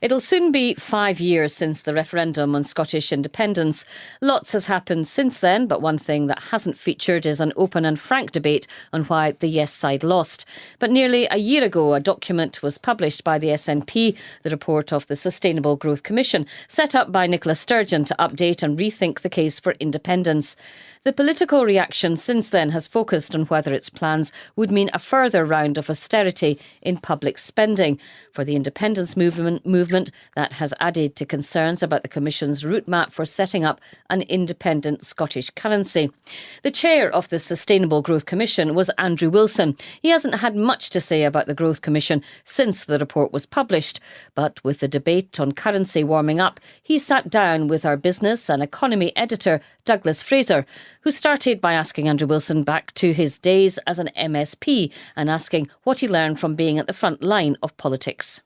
It'll soon be 5 years since the referendum on Scottish independence. Lots has happened since then, but one thing that hasn't featured is an open and frank debate on why the yes side lost. But nearly a year ago, a document was published by the SNP, the report of the Sustainable Growth Commission, set up by Nicola Sturgeon to update and rethink the case for independence. The political reaction since then has focused on whether its plans would mean a further round of austerity in public spending. For the independence movement, that has added to concerns about the Commission's route map for setting up an independent Scottish currency. The chair of the Sustainable Growth Commission was Andrew Wilson. He hasn't had much to say about the Growth Commission since the report was published. But with the debate on currency warming up, he sat down with our business and economy editor, Douglas Fraser, who started by asking Andrew Wilson back to his days as an MSP and asking what he learned from being at the front line of politics.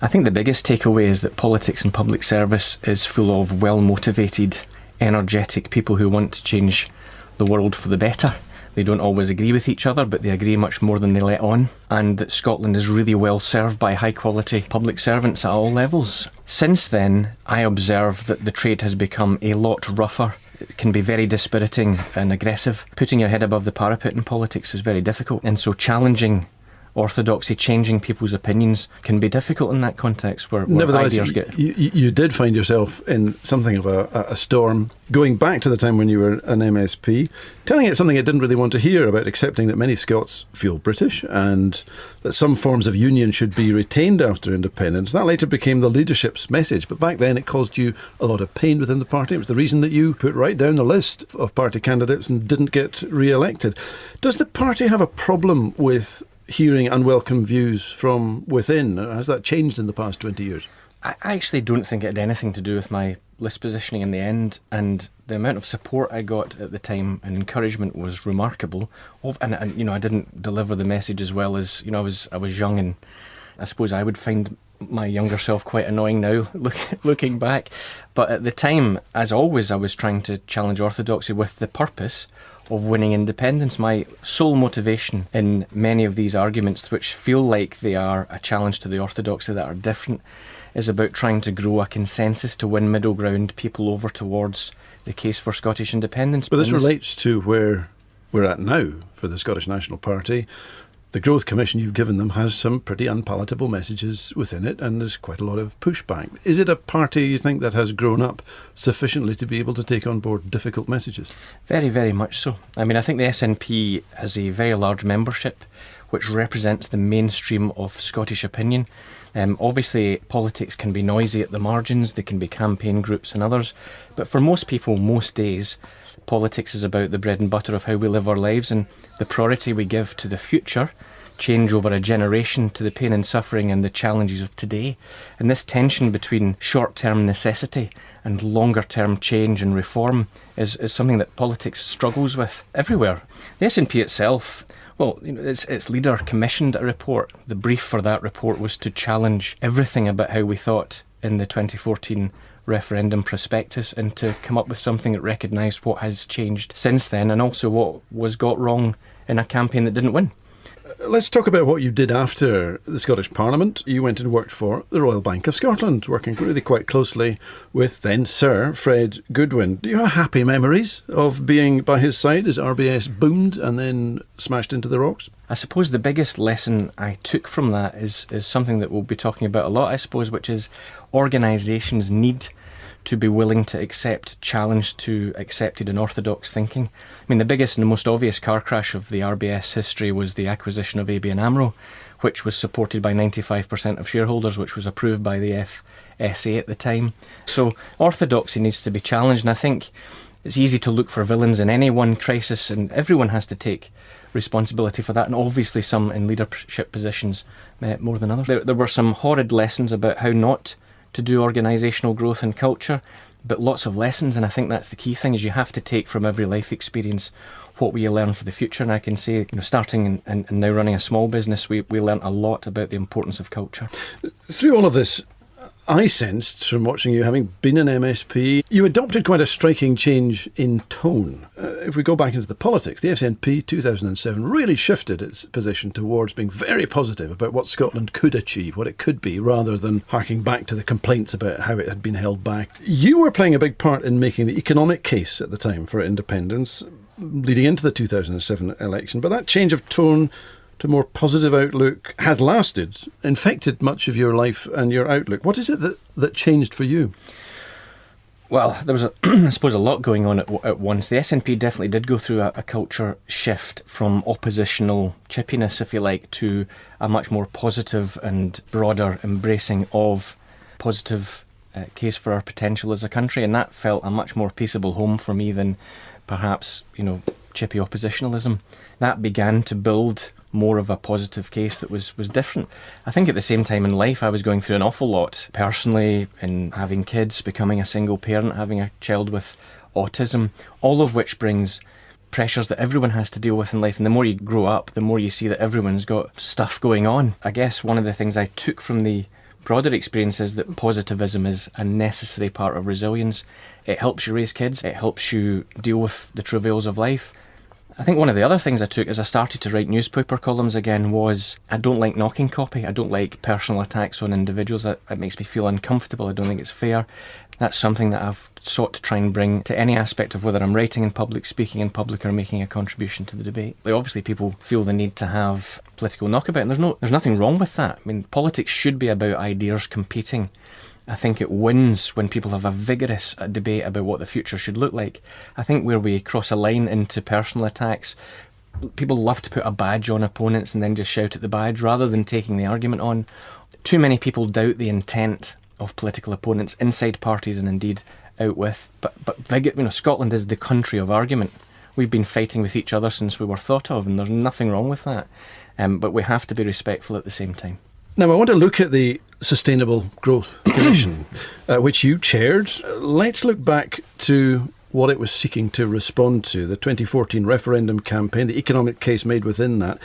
I think the biggest takeaway is that politics and public service is full of well-motivated, energetic people who want to change the world for the better. They don't always agree with each other, but they agree much more than they let on, and that Scotland is really well served by high-quality public servants at all levels. Since then, I observe that the trade has become a lot rougher. It can be very dispiriting and aggressive. Putting your head above the parapet in politics is very difficult, and so challenging orthodoxy, changing people's opinions, can be difficult in that context where ideas get... You did find yourself in something of a storm, going back to the time when you were an MSP, telling it something it didn't really want to hear about accepting that many Scots feel British and that some forms of union should be retained after independence. That later became the leadership's message, but back then it caused you a lot of pain within the party. It was the reason that you put right down the list of party candidates and didn't get re-elected. Does the party have a problem with hearing unwelcome views from within? Has that changed in the past 20 years? I actually don't think it had anything to do with my list positioning in the end, and the amount of support I got at the time and encouragement was remarkable. And I didn't deliver the message as well as, I was young, and I suppose I would find my younger self quite annoying now, looking back. But at the time, as always, I was trying to challenge orthodoxy with the purpose of winning independence. My sole motivation in many of these arguments, which feel like they are a challenge to the orthodoxy that are different, is about trying to grow a consensus to win middle ground people over towards the case for Scottish independence. But this relates to where we're at now for the Scottish National Party. The Growth Commission you've given them has some pretty unpalatable messages within it, and there's quite a lot of pushback. Is it a party, you think, that has grown up sufficiently to be able to take on board difficult messages? Very, very much so. I think the SNP has a very large membership which represents the mainstream of Scottish opinion. Obviously, politics can be noisy at the margins, there can be campaign groups and others, but for most people, most days, politics is about the bread and butter of how we live our lives and the priority we give to the future, change over a generation, to the pain and suffering and the challenges of today. And this tension between short-term necessity and longer-term change and reform is something that politics struggles with everywhere. The SNP itself, its leader commissioned a report. The brief for that report was to challenge everything about how we thought in the 2014 referendum prospectus and to come up with something that recognised what has changed since then and also what was got wrong in a campaign that didn't win. Let's talk about what you did after the Scottish Parliament. You went and worked for the Royal Bank of Scotland, working really quite closely with then Sir Fred Goodwin. Do you have happy memories of being by his side as RBS boomed and then smashed into the rocks? I suppose the biggest lesson I took from that is something that we'll be talking about a lot, I suppose, which is organisations need to be willing to accept challenge to accepted and orthodox thinking. The biggest and the most obvious car crash of the RBS history was the acquisition of ABN AMRO, which was supported by 95% of shareholders, which was approved by the FSA at the time. So orthodoxy needs to be challenged, and I think it's easy to look for villains in any one crisis, and everyone has to take responsibility for that, and obviously some in leadership positions more than others. There were some horrid lessons about how not to do organisational growth and culture, but lots of lessons, and I think that's the key thing, is you have to take from every life experience what will you learn for the future. And I can say, starting and now running a small business, we learnt a lot about the importance of culture. Through all of this, I sensed from watching you, having been an MSP, you adopted quite a striking change in tone. If we go back into the politics, the SNP 2007 really shifted its position towards being very positive about what Scotland could achieve, what it could be, rather than harking back to the complaints about how it had been held back. You were playing a big part in making the economic case at the time for independence, leading into the 2007 election, but that change of tone to more positive outlook has lasted, infected much of your life and your outlook. What is it that changed for you? Well, there was, I suppose, a lot going on at once. The SNP definitely did go through a culture shift from oppositional chippiness, if you like, to a much more positive and broader embracing of positive case for our potential as a country, and that felt a much more peaceable home for me than perhaps, chippy oppositionalism. That began to build more of a positive case that was different. I think at the same time in life I was going through an awful lot personally, in having kids, becoming a single parent, having a child with autism, all of which brings pressures that everyone has to deal with in life. And the more you grow up, the more you see that everyone's got stuff going on. I guess one of the things I took from the broader experience is that positivism is a necessary part of resilience. It helps you raise kids, it helps you deal with the travails of life. I think one of the other things I took as I started to write newspaper columns again was I don't like knocking copy. I don't like personal attacks on individuals. It makes me feel uncomfortable. I don't think it's fair. That's something that I've sought to try and bring to any aspect of whether I'm writing in public, speaking in public, or making a contribution to the debate. Obviously, people feel the need to have political knockabout, and there's nothing wrong with that. I mean, politics should be about ideas competing. I think it wins when people have a vigorous debate about what the future should look like. I think where we cross a line into personal attacks, people love to put a badge on opponents and then just shout at the badge rather than taking the argument on. Too many people doubt the intent of political opponents inside parties and indeed out with. But Scotland is the country of argument. We've been fighting with each other since we were thought of, and there's nothing wrong with that. But we have to be respectful at the same time. Now, I want to look at the Sustainable Growth Commission, which you chaired. Let's look back to what it was seeking to respond to, the 2014 referendum campaign, the economic case made within that.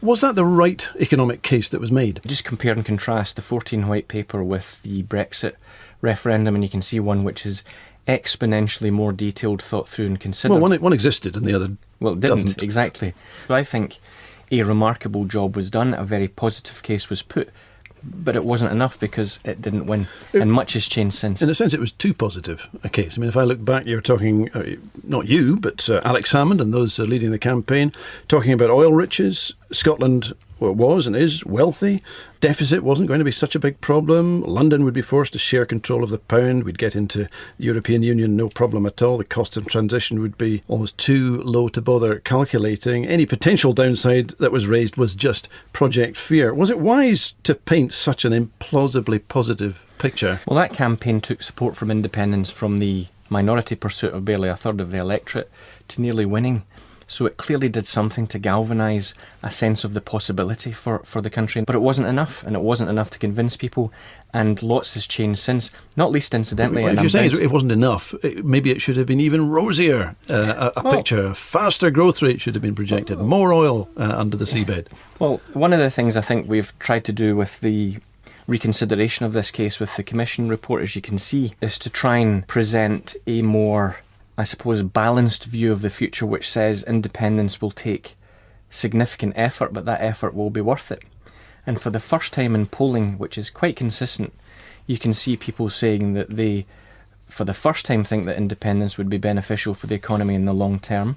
Was that the right economic case that was made? Just compare and contrast the 14 white paper with the Brexit referendum, and you can see one which is exponentially more detailed, thought through and considered. Well, one existed and the other Well, it didn't, doesn't. Exactly. So I think a remarkable job was done, a very positive case was put, but it wasn't enough because it didn't win, and much has changed since. In a sense, it was too positive a case. I mean, if I look back, you're talking, not you, but Alex Salmond and those leading the campaign, talking about oil riches. Scotland was and is wealthy. Deficit wasn't going to be such a big problem. London would be forced to share control of the pound. We'd get into the European Union, no problem at all. The cost of transition would be almost too low to bother calculating. Any potential downside that was raised was just project fear. Was it wise to paint such an implausibly positive picture? Well, that campaign took support from independents from the minority pursuit of barely a third of the electorate to nearly winning. So it clearly did something to galvanise a sense of the possibility for the country. But it wasn't enough, and it wasn't enough to convince people, and lots has changed since, not least incidentally. If you're saying it wasn't enough, maybe it should have been even rosier, picture. A faster growth rate should have been projected, more oil under the seabed. Well, one of the things I think we've tried to do with the reconsideration of this case with the Commission report, as you can see, is to try and present a more, I suppose, balanced view of the future, which says independence will take significant effort, but that effort will be worth it. And for the first time in polling, which is quite consistent, you can see people saying that they, for the first time, think that independence would be beneficial for the economy in the long term.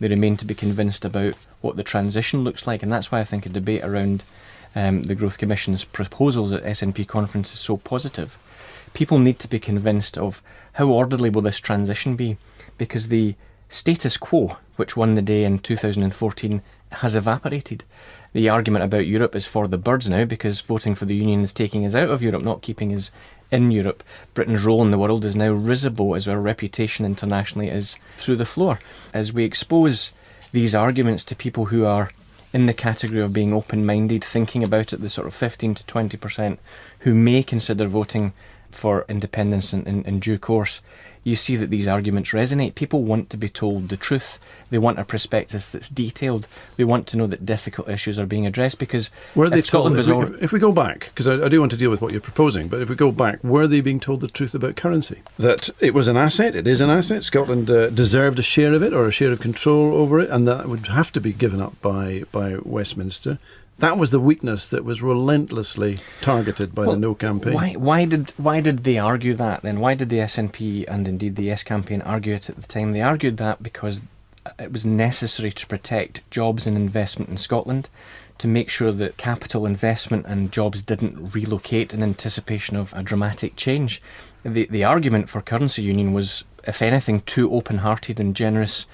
They remain to be convinced about what the transition looks like, and that's why I think a debate around the Growth Commission's proposals at SNP conference is so positive. People need to be convinced of how orderly will this transition be, because the status quo, which won the day in 2014, has evaporated. The argument about Europe is for the birds now, because voting for the Union is taking us out of Europe, not keeping us in Europe. Britain's role in the world is now risible as our reputation internationally is through the floor. As we expose these arguments to people who are in the category of being open-minded, thinking about it, the sort of 15 to 20% who may consider voting for independence in due course, you see that these arguments resonate. People want to be told the truth. They want a prospectus that's detailed. They want to know that difficult issues are being addressed, because Were they if Scotland told, was if we go back, because I do want to deal with what you're proposing, but if we go back, were they being told the truth about currency? That it was an asset, it is an asset, Scotland deserved a share of it or a share of control over it, and that would have to be given up by Westminster. That was the weakness that was relentlessly targeted by the No campaign. Why did they argue that then? Why did the SNP and indeed the Yes campaign argue it at the time? They argued that because it was necessary to protect jobs and investment in Scotland, to make sure that capital investment and jobs didn't relocate in anticipation of a dramatic change. The argument for currency union was, if anything, too open-hearted and generous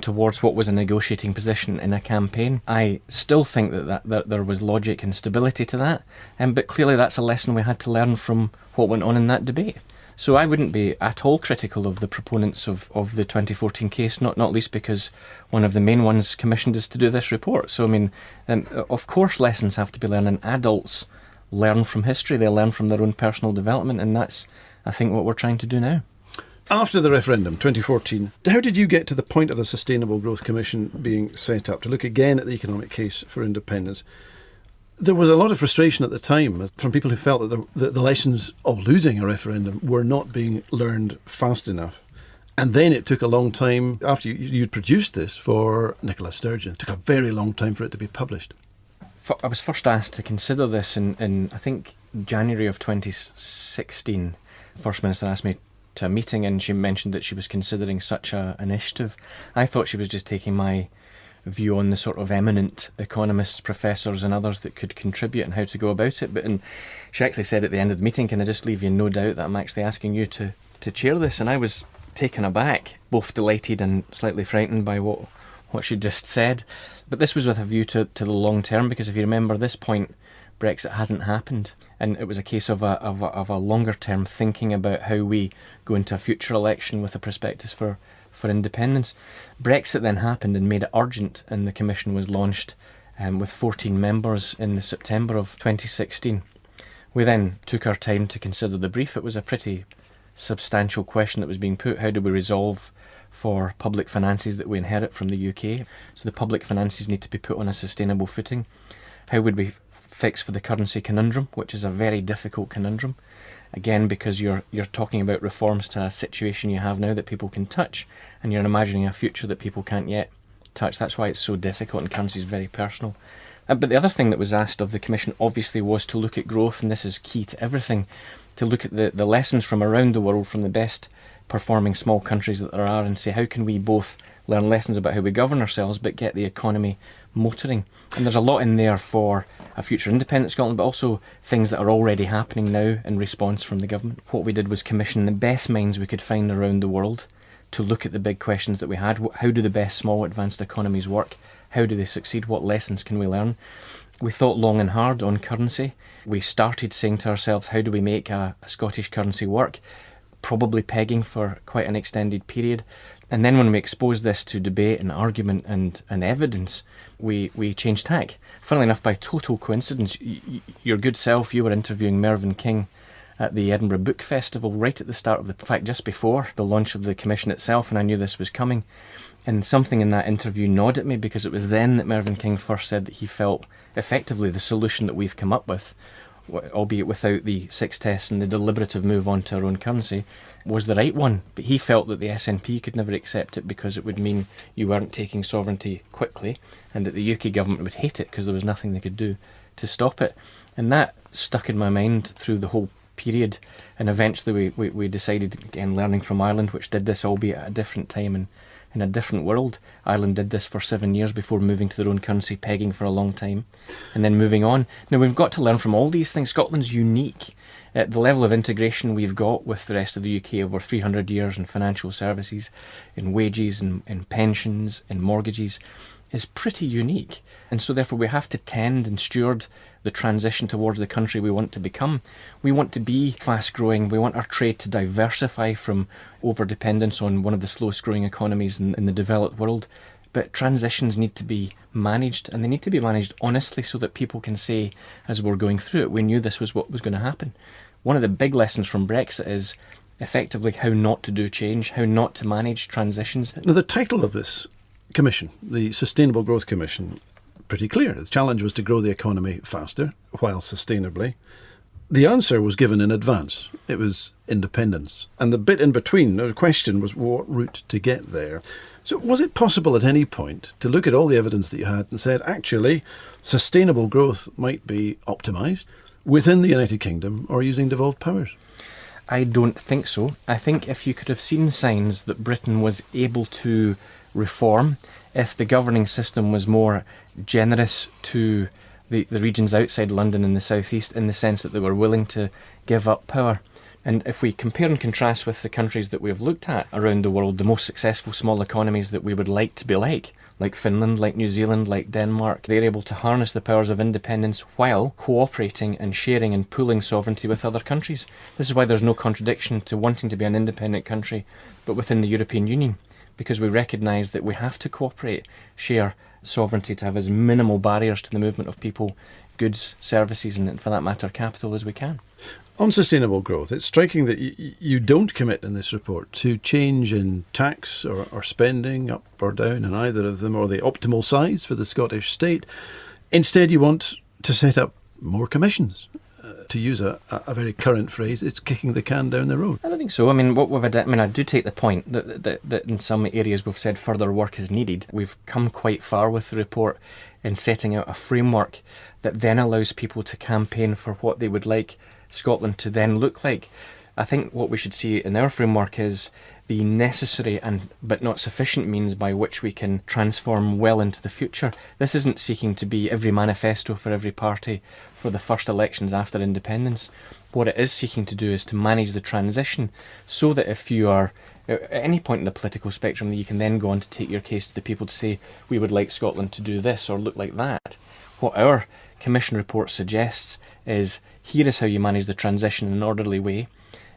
towards what was a negotiating position in a campaign. I still think that there was logic and stability to that, but clearly that's a lesson we had to learn from what went on in that debate. So I wouldn't be at all critical of the proponents of the 2014 case, not least because one of the main ones commissioned us to do this report. So, I mean, of course lessons have to be learned, and adults learn from history, they learn from their own personal development, and that's, I think, what we're trying to do now. After the referendum, 2014, how did you get to the point of the Sustainable Growth Commission being set up to look again at the economic case for independence? There was a lot of frustration at the time from people who felt that the lessons of losing a referendum were not being learned fast enough. And then it took a long time, after you'd produced this for Nicola Sturgeon, it took a very long time for it to be published. I was first asked to consider this in I think, January of 2016. First Minister asked me to a meeting, and she mentioned that she was considering such an initiative. I thought she was just taking my view on the sort of eminent economists, professors and others that could contribute and how to go about it. But she actually said at the end of the meeting, can I just leave you in no doubt that I'm actually asking you to chair this? And I was taken aback, both delighted and slightly frightened by what she just said. But this was with a view to the long term, because if you remember, this point, Brexit hasn't happened, and it was a case of a longer term thinking about how we go into a future election with a prospectus for independence. Brexit then happened and made it urgent, and the Commission was launched with 14 members in the September of 2016. We then took our time to consider the brief. It was a pretty substantial question that was being put. How do we resolve for public finances that we inherit from the UK? So the public finances need to be put on a sustainable footing. How would we fix for the currency conundrum, which is a very difficult conundrum? Again, because you're talking about reforms to a situation you have now that people can touch, and you're imagining a future that people can't yet touch. That's why it's so difficult, and currency is very personal. But the other thing that was asked of the Commission obviously was to look at growth, and this is key to everything, to look at the lessons from around the world, from the best performing small countries that there are, and say how can we both learn lessons about how we govern ourselves but get the economy motoring. And there's a lot in there for a future independent Scotland, but also things that are already happening now in response from the government. What we did was commission the best minds we could find around the world to look at the big questions that we had. How do the best small advanced economies work? How do they succeed? What lessons can we learn? We thought long and hard on currency. We started saying to ourselves, how do we make a Scottish currency work? Probably pegging for quite an extended period. And then when we exposed this to debate and argument and evidence, we changed tack. Funnily enough, by total coincidence, your good self, you were interviewing Mervyn King at the Edinburgh Book Festival right at the start of in fact, just before the launch of the Commission itself, and I knew this was coming. And something in that interview gnawed at me, because it was then that Mervyn King first said that he felt effectively the solution that we've come up with, albeit without the 6 tests and the deliberative move on to our own currency, was the right one. But he felt that the SNP could never accept it because it would mean you weren't taking sovereignty quickly, and that the UK government would hate it because there was nothing they could do to stop it. And that stuck in my mind through the whole period, and eventually we decided, again learning from Ireland, which did this albeit at a different time and in a different world. Ireland did this for 7 years before moving to their own currency, pegging for a long time, and then moving on. Now we've got to learn from all these things. Scotland's unique. The level of integration we've got with the rest of the UK over 300 years in financial services, in wages, in pensions, in mortgages, is pretty unique. And so therefore we have to tend and steward the transition towards the country we want to become. We want to be fast growing. We want our trade to diversify from over-dependence on one of the slowest growing economies in the developed world. But transitions need to be managed, and they need to be managed honestly so that people can say, as we're going through it, we knew this was what was going to happen. one of the big lessons from Brexit is effectively how not to do change, how not to manage transitions. Now, the title of this commission, the Sustainable Growth Commission, pretty clear. The challenge was to grow the economy faster while sustainably. The answer was given in advance. It was independence. And the bit in between, the question was what route to get there. So was it possible at any point to look at all the evidence that you had and said, actually, sustainable growth might be optimised within the United Kingdom or using devolved powers? I don't think so. I think if you could have seen signs that Britain was able to reform, if the governing system was more generous to the regions outside London and the South East, in the sense that they were willing to give up power. And if we compare and contrast with the countries that we've looked at around the world, the most successful small economies that we would like to be like Finland, like New Zealand, like Denmark, they're able to harness the powers of independence while cooperating and sharing and pooling sovereignty with other countries. This is why there's no contradiction to wanting to be an independent country, but within the European Union, because we recognise that we have to cooperate, share sovereignty to have as minimal barriers to the movement of people, goods, services, and for that matter, capital as we can. On sustainable growth, it's striking that you don't commit in this report to change in tax or spending up or down in either of them, or the optimal size for the Scottish state. Instead, you want to set up more commissions. To use a very current phrase, it's kicking the can down the road. I don't think so. I mean, I do take the point that in some areas we've said further work is needed. We've come quite far with the report in setting out a framework that then allows people to campaign for what they would like Scotland to then look like. I think what we should see in our framework is the necessary but not sufficient means by which we can transform well into the future. This isn't seeking to be every manifesto for every party for the first elections after independence. What it is seeking to do is to manage the transition so that if you are at any point in the political spectrum, you can then go on to take your case to the people to say, we would like Scotland to do this or look like that. What our Commission report suggests is, here is how you manage the transition in an orderly way.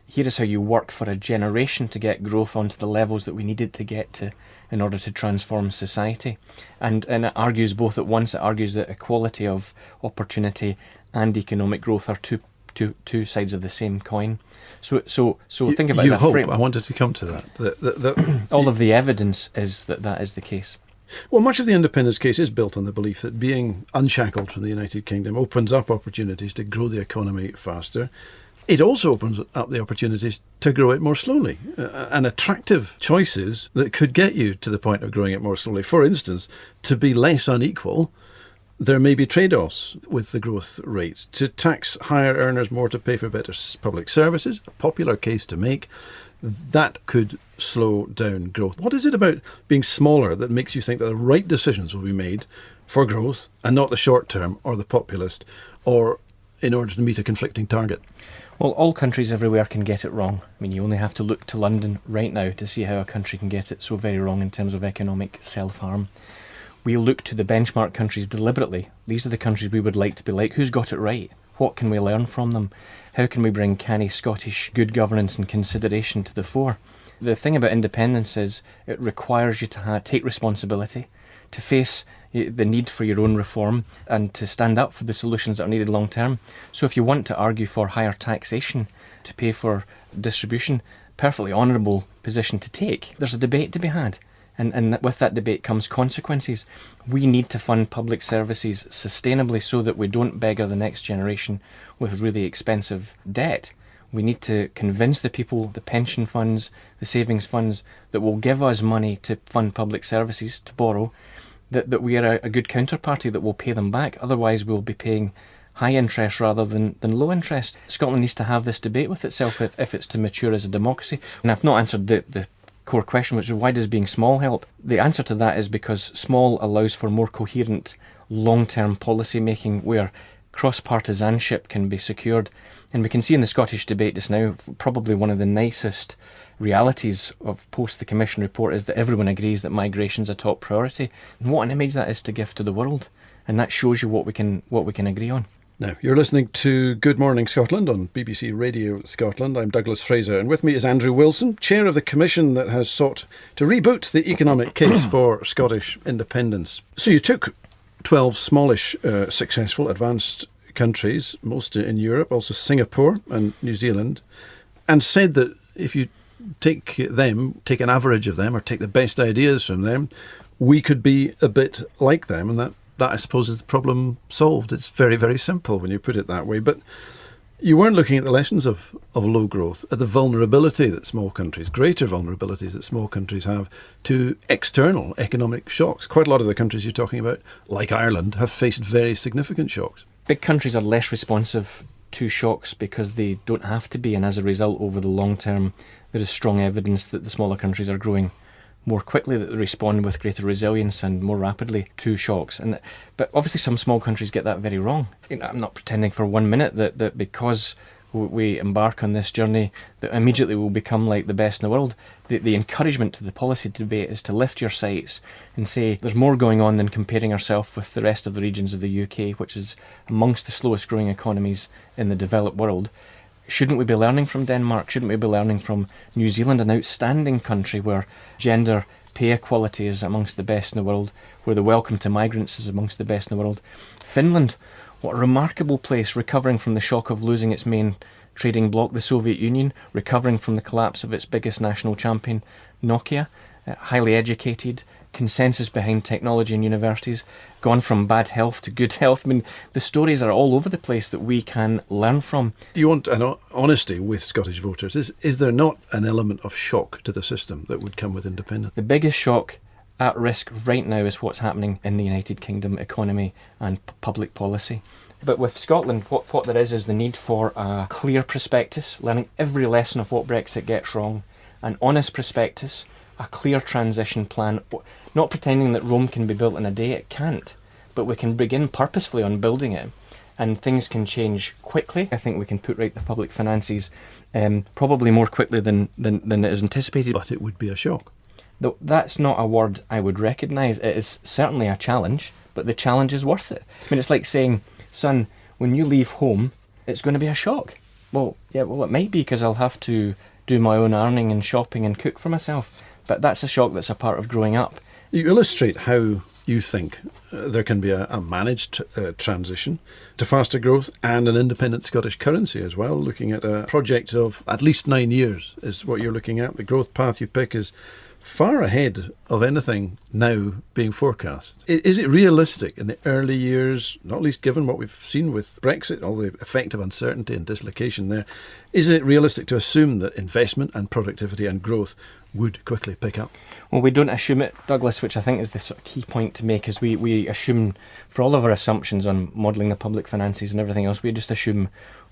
Here is how you work for a generation to get growth onto the levels that we needed to get to in order to transform society. And it argues both at once. It argues that equality of opportunity and economic growth are two sides of the same coin. So think about it as a frame. I wanted to come to that. All of the evidence is that is the case. Well, much of the independence case is built on the belief that being unshackled from the United Kingdom opens up opportunities to grow the economy faster. It also opens up the opportunities to grow it more slowly and attractive choices that could get you to the point of growing it more slowly. For instance, to be less unequal, there may be trade-offs with the growth rate. To tax higher earners more to pay for better public services, a popular case to make, that could slow down growth. What is it about being smaller that makes you think that the right decisions will be made for growth and not the short term or the populist, or in order to meet a conflicting target? Well, all countries everywhere can get it wrong. I mean, you only have to look to London right now to see how a country can get it so very wrong in terms of economic self-harm. We look to the benchmark countries deliberately. These are the countries we would like to be like. Who's got it right? What can we learn from them? How can we bring canny Scottish good governance and consideration to the fore? The thing about independence is it requires you to take responsibility, to face the need for your own reform and to stand up for the solutions that are needed long term. So if you want to argue for higher taxation to pay for distribution, perfectly honourable position to take. There's a debate to be had. And with that debate comes consequences. We need to fund public services sustainably so that we don't beggar the next generation with really expensive debt. We need to convince the people, the pension funds, the savings funds that will give us money to fund public services, to borrow, that we are a good counterparty that will pay them back. Otherwise we'll be paying high interest rather than low interest. Scotland needs to have this debate with itself if it's to mature as a democracy. And I've not answered the core question, which is why does being small help? The answer to that is because small allows for more coherent long-term policy making where cross-partisanship can be secured. And we can see in the Scottish debate just now, probably one of the nicest realities of post the Commission report is that everyone agrees that migration's a top priority. And what an image that is to give to the world. And that shows you what we can agree on. Now, you're listening to Good Morning Scotland on BBC Radio Scotland. I'm Douglas Fraser, and with me is Andrew Wilson, chair of the commission that has sought to reboot the economic case for Scottish independence. So you took 12 smallish, successful, advanced countries, most in Europe, also Singapore and New Zealand, and said that if you take an average of them, or take the best ideas from them, we could be a bit like them, and that I suppose is the problem solved. It's very, very simple when you put it that way. But you weren't looking at the lessons of low growth, at the vulnerability that small countries, greater vulnerabilities that small countries have to external economic shocks. Quite a lot of the countries you're talking about, like Ireland, have faced very significant shocks. Big countries are less responsive to shocks because they don't have to be, and as a result, over the long term, there is strong evidence that the smaller countries are growing more quickly, that they respond with greater resilience and more rapidly to shocks. But obviously some small countries get that very wrong. I'm not pretending for 1 minute that because we embark on this journey that immediately we'll become like the best in the world. The encouragement to the policy debate is to lift your sights and say there's more going on than comparing ourselves with the rest of the regions of the UK, which is amongst the slowest growing economies in the developed world. Shouldn't we be learning from Denmark? Shouldn't we be learning from New Zealand, an outstanding country where gender pay equality is amongst the best in the world, where the welcome to migrants is amongst the best in the world? Finland, what a remarkable place, recovering from the shock of losing its main trading bloc, the Soviet Union, recovering from the collapse of its biggest national champion, Nokia, highly educated, consensus behind technology in universities, gone from bad health to good health. I mean, the stories are all over the place that we can learn from. Do you want an honesty with Scottish voters? Is there not an element of shock to the system that would come with independence? The biggest shock at risk right now is what's happening in the United Kingdom economy and public policy. But with Scotland, what there is the need for a clear prospectus, learning every lesson of what Brexit gets wrong, an honest prospectus, a clear transition plan, not pretending that Rome can be built in a day. It can't, but we can begin purposefully on building it, and things can change quickly. I think we can put right the public finances probably more quickly than it is anticipated. But it would be a shock. Though that's not a word I would recognise. It is certainly a challenge, but the challenge is worth it. I mean, it's like saying, son, when you leave home, it's going to be a shock. Well, it might be, because I'll have to do my own earning and shopping and cook for myself. But that's a shock that's a part of growing up. You illustrate how you think there can be a managed transition to faster growth and an independent Scottish currency as well, looking at a project of at least 9 years is what you're looking at. The growth path you pick is far ahead of anything now being forecast. Is it realistic in the early years, not least given what we've seen with Brexit, all the effect of uncertainty and dislocation there, is it realistic to assume that investment and productivity and growth would quickly pick up? Well, we don't assume it, Douglas, which I think is the sort of key point to make, is we assume, for all of our assumptions on modelling the public finances and everything else, we just assume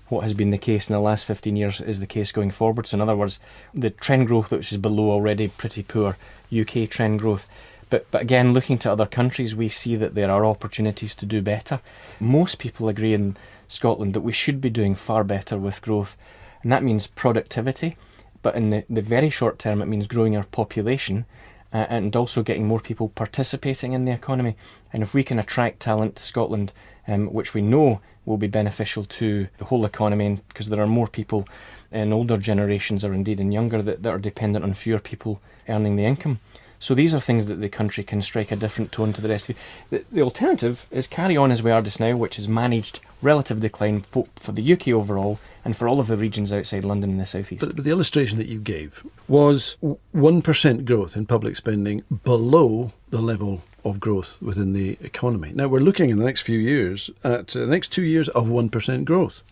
what has been the case in the last 15 years is the case going forward. So in other words, the trend growth, which is below already pretty poor UK trend growth. But again, looking to other countries, we see that there are opportunities to do better. Most people agree in Scotland that we should be doing far better with growth, and that means productivity. But in the very short term, it means growing our population and also getting more people participating in the economy. And if we can attract talent to Scotland, which we know will be beneficial to the whole economy, because there are more people in older generations, or indeed in younger, that are dependent on fewer people earning the income. So these are things that the country can strike a different tone to the rest of the alternative is carry on as we are just now, which is managed relative decline for the UK overall and for all of the regions outside London and the South East. But the illustration that you gave was 1% growth in public spending below the level of growth within the economy. Now we're looking in the next few years at the next 2 years of 1% growth.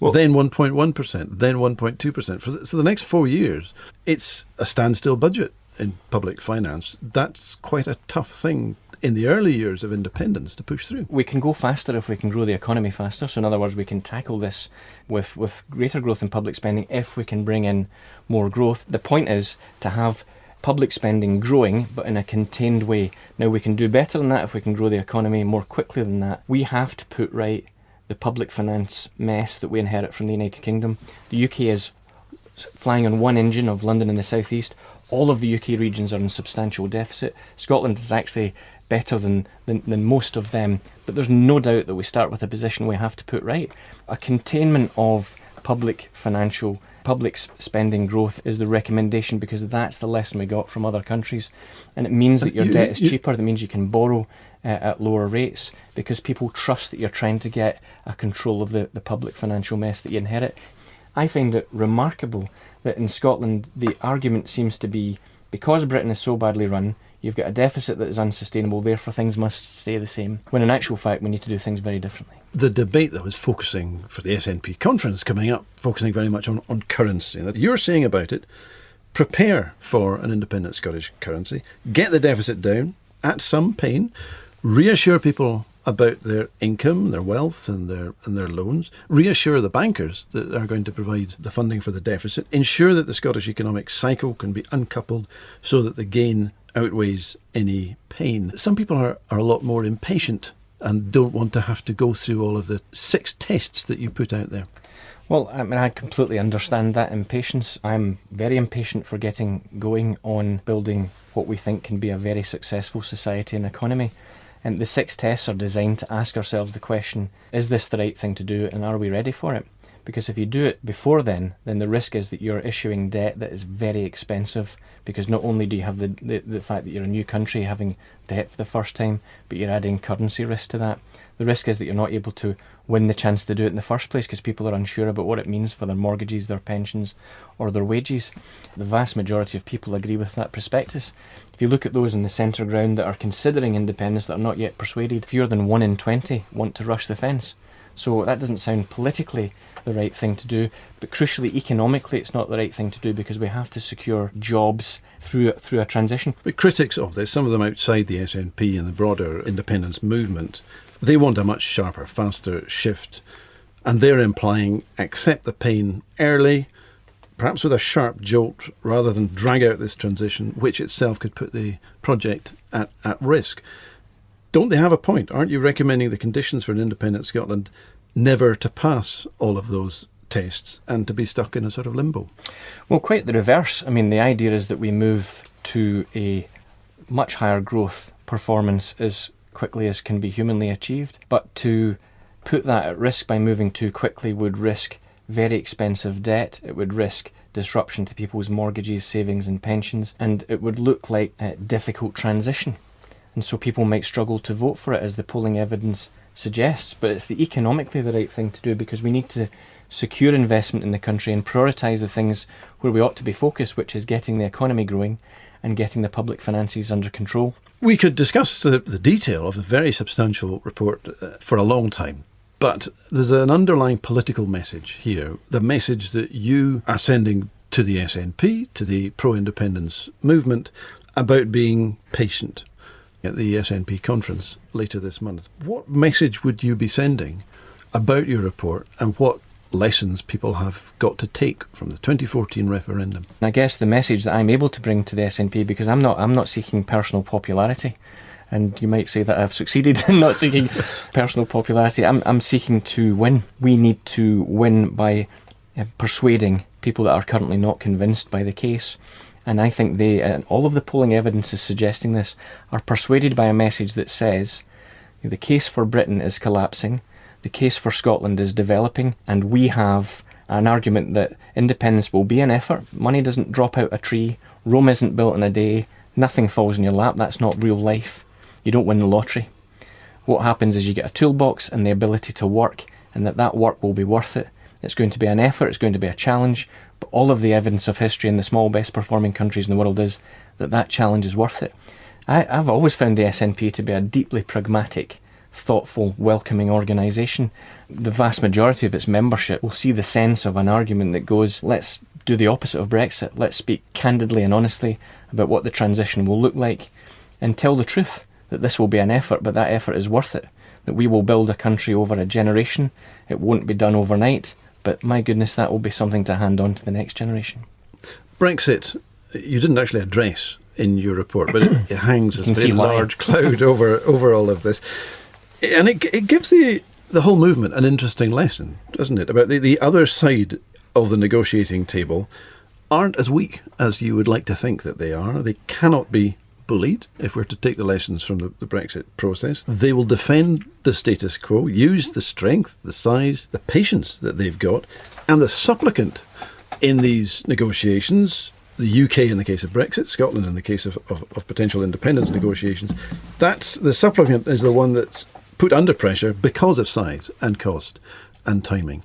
Well, then 1.1%, then 1.2%. So the next 4 years, it's a standstill budget in public finance. That's quite a tough thing in the early years of independence to push through. We can go faster if we can grow the economy faster. So in other words, we can tackle this with greater growth in public spending if we can bring in more growth. The point is to have public spending growing, but in a contained way. Now, we can do better than that if we can grow the economy more quickly than that. We have to put right the public finance mess that we inherit from the United Kingdom. The UK is flying on one engine of London and the South East. All of the UK regions are in substantial deficit. Scotland is actually better than most of them, but there's no doubt that we start with a position we have to put right. A containment of public spending growth is the recommendation, because that's the lesson we got from other countries. And it means that your debt is cheaper. That means you can borrow at lower rates, because people trust that you're trying to get a control of the public financial mess that you inherit. I find it remarkable that in Scotland the argument seems to be, because Britain is so badly run, you've got a deficit that is unsustainable, therefore things must stay the same, when in actual fact we need to do things very differently. The debate that was focusing for the SNP conference coming up, focusing very much on currency, and that you're saying about it, prepare for an independent Scottish currency, get the deficit down at some pain, reassure people about their income, their wealth and their loans, reassure the bankers that are going to provide the funding for the deficit, ensure that the Scottish economic cycle can be uncoupled so that the gain outweighs any pain. Some people are a lot more impatient and don't want to have to go through all of the 6 tests that you put out there. Well, I mean, I completely understand that impatience. I'm very impatient for getting going on building what we think can be a very successful society and economy. And the 6 tests are designed to ask ourselves the question, is this the right thing to do and are we ready for it? Because if you do it before then the risk is that you're issuing debt that is very expensive, because not only do you have the fact that you're a new country having debt for the first time, but you're adding currency risk to that. The risk is that you're not able to win the chance to do it in the first place because people are unsure about what it means for their mortgages, their pensions or their wages. The vast majority of people agree with that prospectus. If you look at those in the centre ground that are considering independence that are not yet persuaded, fewer than 1 in 20 want to rush the fence. So that doesn't sound politically the right thing to do, but crucially economically it's not the right thing to do, because we have to secure jobs through a transition. But critics of this, some of them outside the SNP and the broader independence movement, they want a much sharper, faster shift, and they're implying accept the pain early, perhaps with a sharp jolt, rather than drag out this transition, which itself could put the project at risk. Don't they have a point? Aren't you recommending the conditions for an independent Scotland never to pass all of those tests and to be stuck in a sort of limbo? Well, quite the reverse. I mean, the idea is that we move to a much higher growth performance as quickly as can be humanly achieved. But to put that at risk by moving too quickly would risk very expensive debt. It would risk disruption to people's mortgages, savings and pensions, and it would look like a difficult transition. And so people might struggle to vote for it, as the polling evidence suggests. But it's the economically the right thing to do, because we need to secure investment in the country and prioritise the things where we ought to be focused, which is getting the economy growing and getting the public finances under control. We could discuss the detail of a very substantial report for a long time, but there's an underlying political message here, the message that you are sending to the SNP, to the pro-independence movement, about being patient at the SNP conference later this month. What message would you be sending about your report, and what lessons people have got to take from the 2014 referendum? I guess the message that I'm able to bring to the SNP, because I'm not seeking personal popularity, and you might say that I've succeeded in not seeking personal popularity. I'm seeking to win. We need to win by persuading people that are currently not convinced by the case. And I think they, and all of the polling evidence is suggesting this, are persuaded by a message that says the case for Britain is collapsing, the case for Scotland is developing, and we have an argument that independence will be an effort. Money doesn't drop out a tree, Rome isn't built in a day, nothing falls in your lap, that's not real life. You don't win the lottery. What happens is you get a toolbox and the ability to work, and that work will be worth it. It's going to be an effort, it's going to be a challenge, but all of the evidence of history in the small best performing countries in the world is that challenge is worth it. I've always found the SNP to be a deeply pragmatic, thoughtful, welcoming organisation. The vast majority of its membership will see the sense of an argument that goes, let's do the opposite of Brexit, let's speak candidly and honestly about what the transition will look like, and tell the truth that this will be an effort, but that effort is worth it, that we will build a country over a generation. It won't be done overnight, but my goodness, that will be something to hand on to the next generation. Brexit, you didn't actually address in your report, but it hangs as a very large cloud over all of this. And it gives the whole movement an interesting lesson, doesn't it, about the other side of the negotiating table aren't as weak as you would like to think that they are. They cannot be bullied, if we're to take the lessons from the Brexit process. They will defend the status quo, use the strength, the size, the patience that they've got, and the supplicant in these negotiations, the UK in the case of Brexit, Scotland in the case of potential independence negotiations, that's the supplicant is the one that's put under pressure because of size and cost and timing.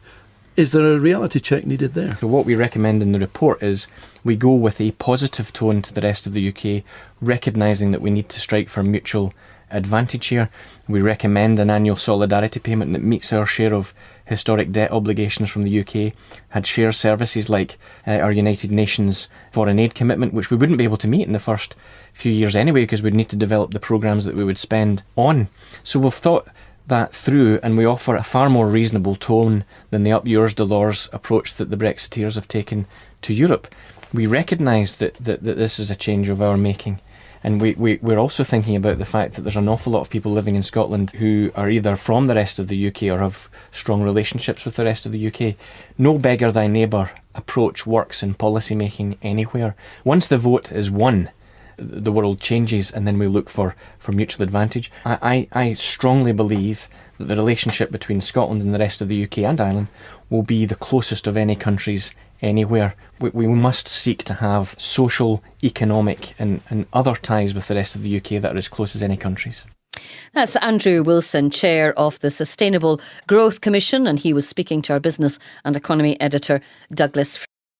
Is there a reality check needed there? So what we recommend in the report is we go with a positive tone to the rest of the UK, recognising that we need to strike for mutual advantage here. We recommend an annual solidarity payment that meets our share of historic debt obligations from the UK, had shared services like our United Nations foreign aid commitment, which we wouldn't be able to meet in the first few years anyway, because we'd need to develop the programmes that we would spend on. So we've thought that through, and we offer a far more reasonable tone than the up yours dollars approach that the Brexiteers have taken to Europe. We recognise that this is a change of our making. And we're also thinking about the fact that there's an awful lot of people living in Scotland who are either from the rest of the UK or have strong relationships with the rest of the UK. No beggar thy neighbour approach works in policy making anywhere. Once the vote is won, the world changes, and then we look for mutual advantage. I strongly believe that the relationship between Scotland and the rest of the UK and Ireland will be the closest of any countries anywhere. We must seek to have social, economic and other ties with the rest of the UK that are as close as any countries. That's Andrew Wilson, Chair of the Sustainable Growth Commission, and he was speaking to our business and economy editor, Douglas